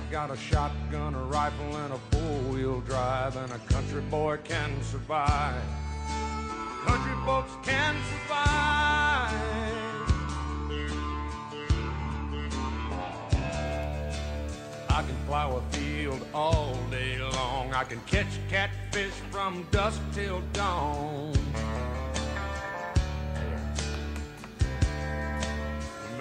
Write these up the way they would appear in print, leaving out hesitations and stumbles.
I got a shotgun, a rifle, and a four-wheel drive, and a country boy can survive. Country folks can survive. I can plow a field all day long. I can catch catfish from dusk till dawn.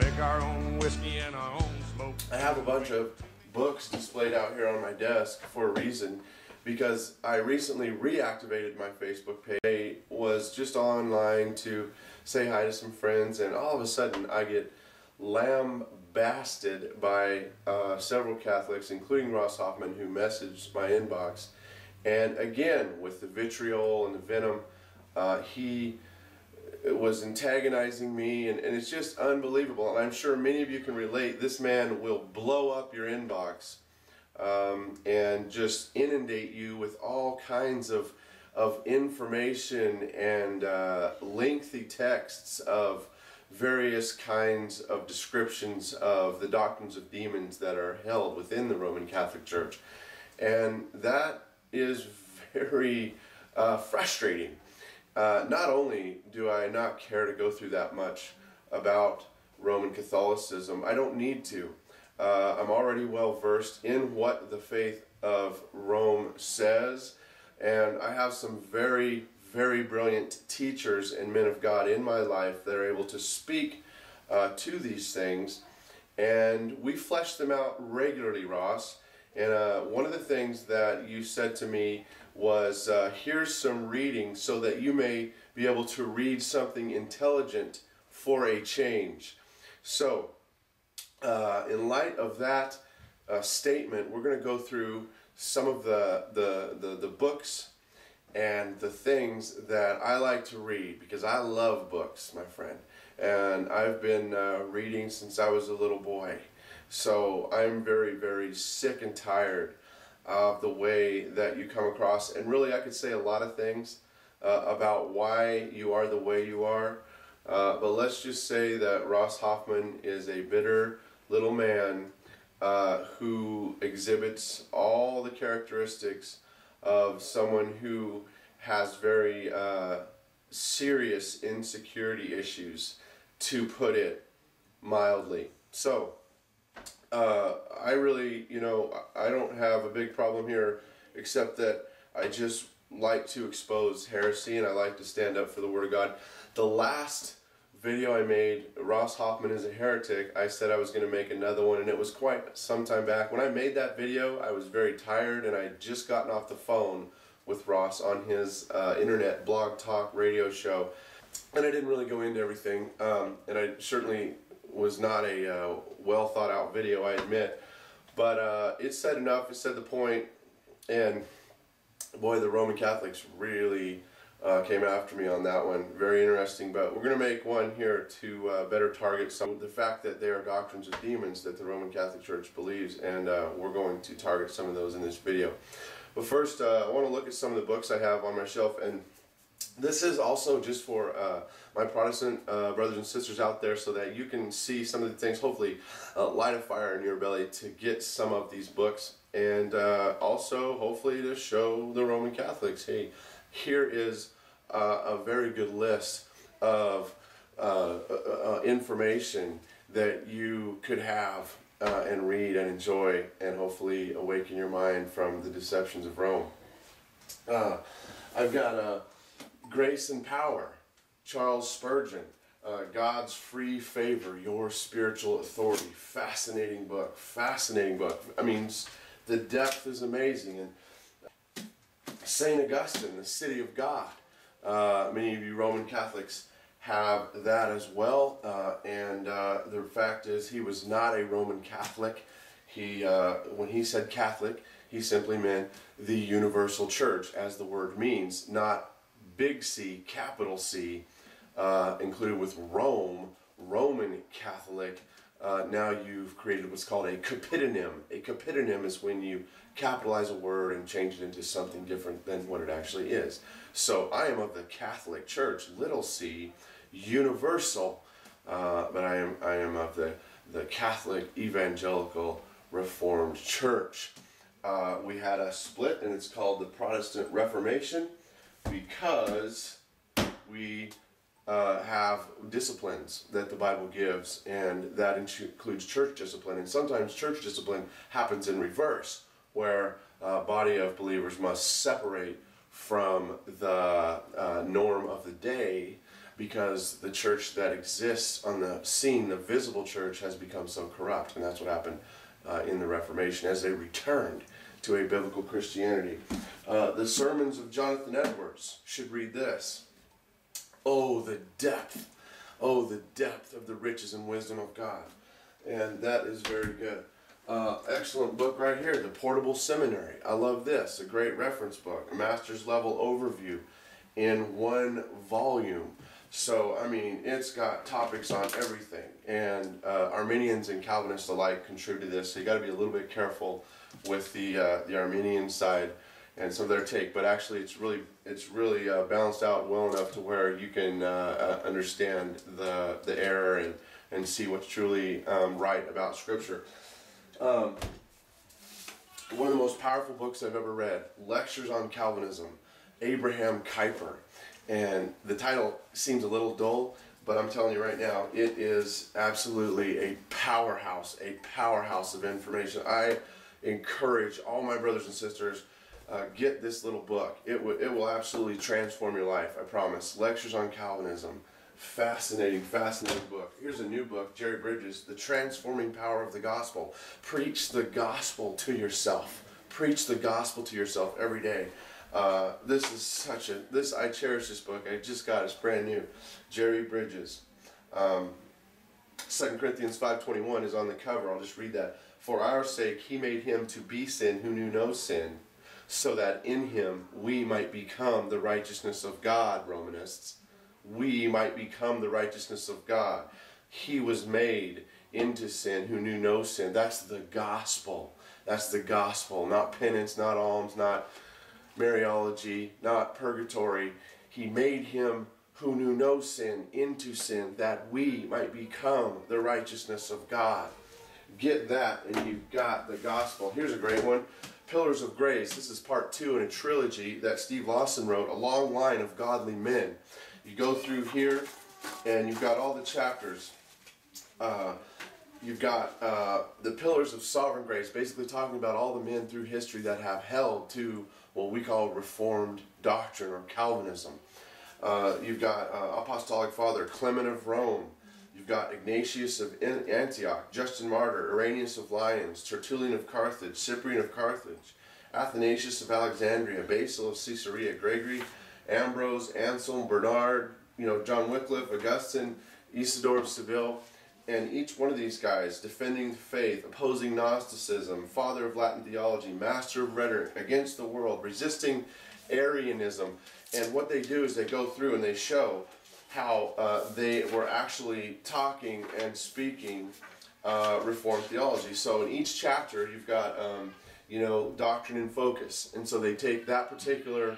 Make our own whiskey and our own smoke. I have a bunch of books displayed out here on my desk for a reason, because I recently reactivated my Facebook page. I was just online to say hi to some friends, and all of a sudden I get lambasted by several Catholics, including Ross Hoffman, who messaged my inbox. And again, with the vitriol and the venom, he was antagonizing me, and it's just unbelievable. And I'm sure many of you can relate. This man will blow up your inbox and just inundate you with all kinds of information and lengthy texts of various kinds of descriptions of the doctrines of demons that are held within the Roman Catholic Church. And that is very frustrating. Not only do I not care to go through that much about Roman Catholicism, I don't need to. I'm already well versed in what the faith of Rome says, and I have some very, very brilliant teachers and men of God in my life that are able to speak to these things, and we flesh them out regularly, Ross. And one of the things that you said to me was, here's some reading so that you may be able to read something intelligent for a change. So, in light of that statement, we're going to go through some of the books and the things that I like to read, because I love books, my friend. And I've been reading since I was a little boy. So I'm very, very sick and tired of the way that you come across. And really, I could say a lot of things about why you are the way you are. But let's just say that Ross Hoffman is a bitter little man who exhibits all the characteristics of someone who has very serious insecurity issues, to put it mildly. So, I really, I don't have a big problem here, except that I just like to expose heresy, and I like to stand up for the Word of God. The last video I made, Ross Hoffman is a heretic, I said I was going to make another one, and it was quite some time back. When I made that video, I was very tired, and I had just gotten off the phone with Ross on his internet blog talk radio show, and I didn't really go into everything, and I certainly was not a well thought out video, I admit, but it said enough, it said the point, and boy, the Roman Catholics really came after me on that one. Very interesting, but we're going to make one here to better target some of the fact that they are doctrines of demons that the Roman Catholic Church believes, and we're going to target some of those in this video. But first, I want to look at some of the books I have on my shelf, and this is also just for my Protestant brothers and sisters out there, so that you can see some of the things, hopefully light a fire in your belly to get some of these books, and also hopefully to show the Roman Catholics, hey, here is a very good list of information that you could have and read and enjoy, and hopefully awaken your mind from the deceptions of Rome. I've got Grace and Power, Charles Spurgeon, God's Free Favor, Your Spiritual Authority. Fascinating book, fascinating book. I mean, the depth is amazing. And St. Augustine, The City of God. Many of you Roman Catholics have that as well, and the fact is he was not a Roman Catholic. He, when he said Catholic, he simply meant the universal church, as the word means, not big C, capital C, included with Rome, Roman Catholic. Now you've created what's called a capitonym. A capitonym is when you capitalize a word and change it into something different than what it actually is. So I am of the Catholic Church, little c, universal, but I am of the Catholic Evangelical Reformed Church. We had a split, and it's called the Protestant Reformation because we have disciplines that the Bible gives, and that includes church discipline. And sometimes church discipline happens in reverse, where a body of believers must separate from the norm of the day, because the church that exists on the scene, the visible church, has become so corrupt. And that's what happened in the Reformation as they returned to a biblical Christianity. The sermons of Jonathan Edwards should read this. Oh, the depth of the riches and wisdom of God. And that is very good. Excellent book right here, The Portable Seminary. I love this. A great reference book. A master's level overview in one volume. So, I mean, it's got topics on everything. And Arminians and Calvinists alike contribute to this. So you got to be a little bit careful with the Arminian side and some of their take. But actually, it's really balanced out well enough to where you can understand the error and see what's truly right about Scripture. One of the most powerful books I've ever read, Lectures on Calvinism, Abraham Kuyper. And the title seems a little dull, but I'm telling you right now, it is absolutely a powerhouse of information. I encourage all my brothers and sisters, get this little book. It will absolutely transform your life, I promise. Lectures on Calvinism. Fascinating book. Here's a new book, Jerry Bridges, The Transforming Power of the Gospel. Preach the gospel to yourself. Preach the gospel to yourself every day. This is I cherish this book. I just got it. It's brand new. Jerry Bridges. 2 Corinthians 5:21 is on the cover. I'll just read that. For our sake he made him to be sin who knew no sin, so that in him we might become the righteousness of God, Romanists. We might become the righteousness of God. He was made into sin who knew no sin. That's the gospel. That's the gospel. Not penance, not alms, not Mariology, not purgatory. He made him who knew no sin into sin, that we might become the righteousness of God. Get that, and you've got the gospel. Here's a great one. Pillars of Grace. This is part 2 in a trilogy that Steve Lawson wrote, A Long Line of Godly Men. You go through here, and you've got all the chapters. You've got the Pillars of Sovereign Grace, basically talking about all the men through history that have held to what we call Reformed doctrine or Calvinism. You've got Apostolic Father Clement of Rome. You've got Ignatius of Antioch, Justin Martyr, Irenaeus of Lyons, Tertullian of Carthage, Cyprian of Carthage, Athanasius of Alexandria, Basil of Caesarea, Gregory, Ambrose, Anselm, Bernard, John Wycliffe, Augustine, Isidore of Seville. And each one of these guys defending the faith, opposing Gnosticism, father of Latin theology, master of rhetoric, against the world, resisting Arianism. And what they do is they go through and they show how they were actually talking and speaking Reformed theology. So in each chapter you've got doctrine in focus. And so they take that particular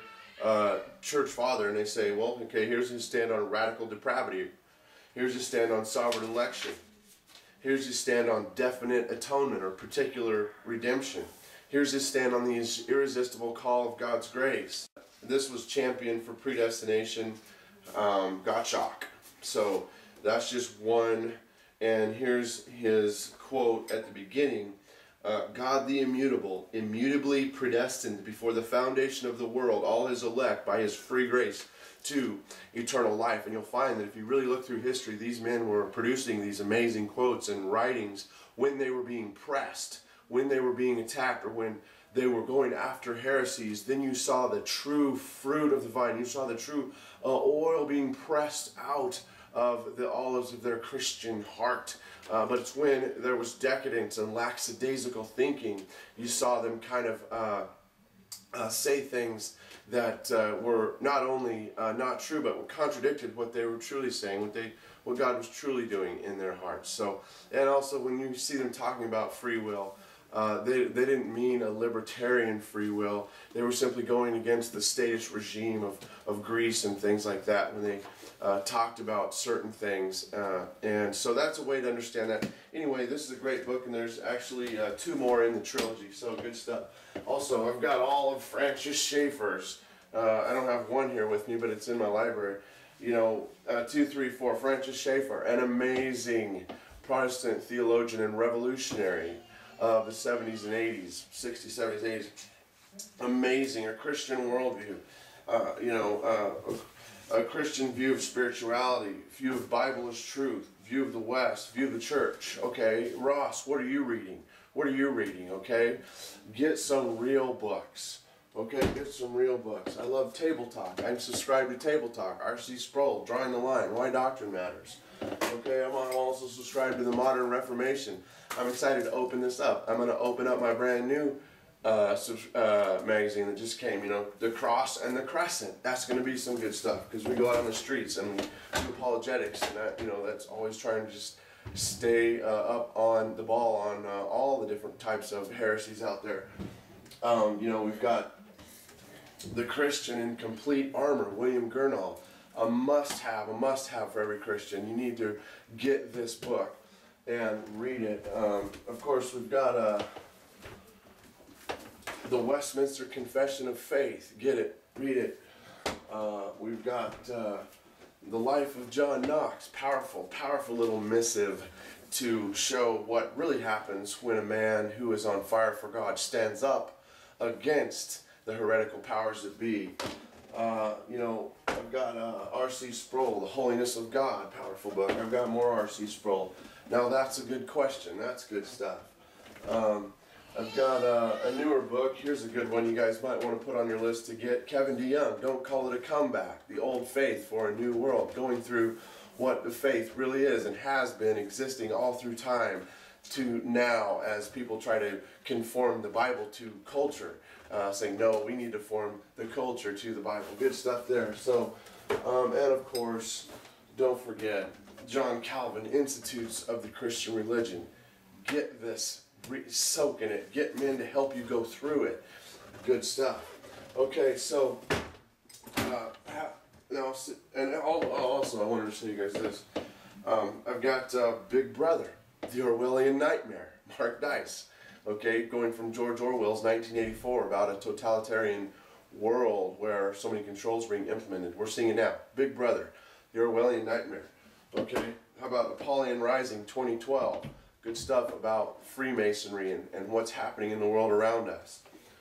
church father and they say, well, okay, here's his stand on radical depravity. Here's his stand on sovereign election. Here's his stand on definite atonement or particular redemption. Here's his stand on the irresistible call of God's grace. This was championed for predestination, Gottschalk. So that's just one. And here's his quote at the beginning. God the immutable, immutably predestined before the foundation of the world, all his elect by his free grace to eternal life. And you'll find that if you really look through history, these men were producing these amazing quotes and writings when they were being pressed, when they were being attacked, or when they were going after heresies. Then you saw the true fruit of the vine. You saw the true oil being pressed out of the olives of their Christian heart. But it's when there was decadence and lackadaisical thinking, you saw them kind of say things that were not only not true, but contradicted what they were truly saying, what God was truly doing in their hearts. So, and also when you see them talking about free will, They didn't mean a libertarian free will. They were simply going against the statist regime of Greece and things like that when they talked about certain things. And so that's a way to understand that. Anyway, this is a great book, and there's actually 2 more in the trilogy, so good stuff. Also, I've got all of Francis Schaeffer's. I don't have one here with me, but it's in my library. You know, 2, 3, 4, Francis Schaeffer, an amazing Protestant theologian and revolutionary of the 70s and 80s, 60s, 70s, 80s. Amazing, a Christian worldview, a Christian view of spirituality, view of Bible as truth, view of the West, view of the church. Okay, Ross, what are you reading? What are you reading? Okay, get some real books. Okay, get some real books. I love Table Talk. I'm subscribed to Table Talk. R.C. Sproul, Drawing the Line, Why Doctrine Matters. Okay, I'm also subscribed to the Modern Reformation. I'm excited to open this up. I'm going to open up my brand new magazine that just came, you know, The Cross and the Crescent. That's going to be some good stuff, because we go out on the streets and we do apologetics, and that, you know, that's always trying to just stay up on the ball on all the different types of heresies out there. You know, we've got The Christian in Complete Armor, William Gurnall. A must-have for every Christian. You need to get this book and read it. Of course, we've got the Westminster Confession of Faith. Get it, read it. We've got The Life of John Knox. Powerful, powerful little missive to show what really happens when a man who is on fire for God stands up against the heretical powers that be. You know, I've got R.C. Sproul, The Holiness of God, powerful book. I've got more R.C. Sproul. Now that's a good question. That's good stuff. I've got a newer book. Here's a good one you guys might want to put on your list to get. Kevin DeYoung, Don't Call It a Comeback, The Old Faith for a New World, going through what the faith really is and has been existing all through time to now as people try to conform the Bible to culture. Saying, no, we need to form the culture to the Bible. Good stuff there. So, and of course, don't forget, John Calvin, Institutes of the Christian Religion. Get this, soak in it. Get men to help you go through it. Good stuff. Okay, so, now, and also I wanted to show you guys this. I've got Big Brother, The Orwellian Nightmare, Mark Dice. Okay, going from George Orwell's 1984 about a totalitarian world where so many controls are being implemented. We're seeing it now. Big Brother, The Orwellian Nightmare. Okay, how about Apollyon Rising 2012? Good stuff about Freemasonry and what's happening in the world around us.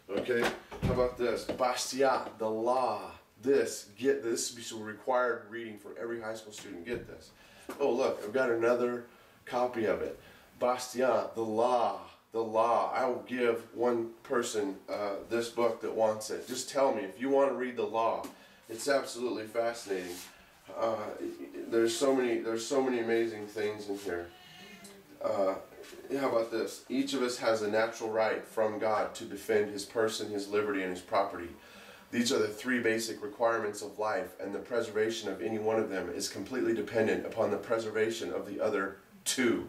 Okay, how about this? Bastiat, The Law. Get this. This will be required reading for every high school student. Get this. Oh, look, I've got another copy of it. Bastiat, The Law. The Law. I will give one person this book that wants it. Just tell me if you want to read The Law. It's absolutely fascinating. There's so many amazing things in here. How about this? Each of us has a natural right from God to defend his person, his liberty, and his property. These are the 3 basic requirements of life, and the preservation of any one of them is completely dependent upon the preservation of the other 2.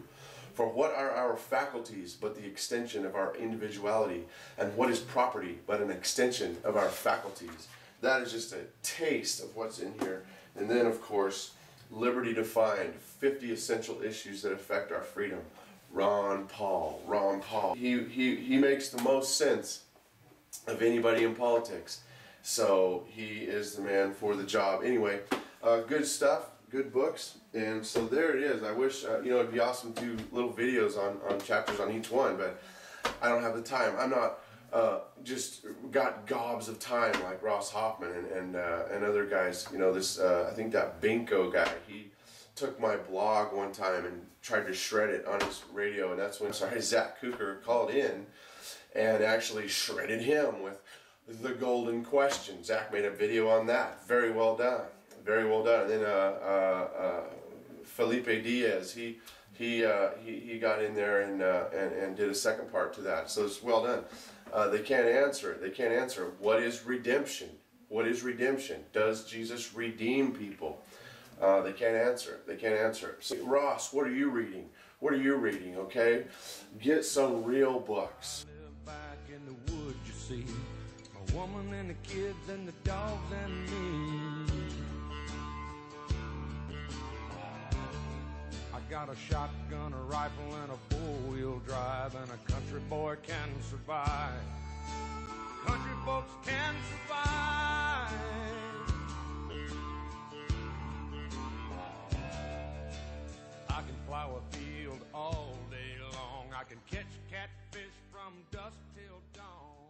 For what are our faculties but the extension of our individuality, and what is property but an extension of our faculties? That is just a taste of what's in here. And then, of course, Liberty Defined, 50 Essential Issues That Affect Our Freedom. Ron Paul. He makes the most sense of anybody in politics. So he is the man for the job. Anyway, good stuff. Good books, and so there it is. I wish, you know, it'd be awesome to do little videos on chapters on each one, but I don't have the time. I'm not just got gobs of time like Ross Hoffman and other guys. You know, this I think that Binko guy, he took my blog one time and tried to shred it on his radio, and that's when Zach Cooker called in and actually shredded him with the golden question. Zach made a video on that. Very well done. Very well done. And then Felipe Diaz, he got in there and did a second part to that. So it's well done. They can't answer it. They can't answer it. What is redemption? What is redemption? Does Jesus redeem people? They can't answer it. They can't answer it. So, Ross, what are you reading? What are you reading, okay? Get some real books. Back in the woods, you see, a woman and the kids and the dogs and me. I got a shotgun, a rifle, and a four-wheel drive, and a country boy can survive. Country folks can survive. I can plow a field all day long. I can catch catfish from dusk till dawn.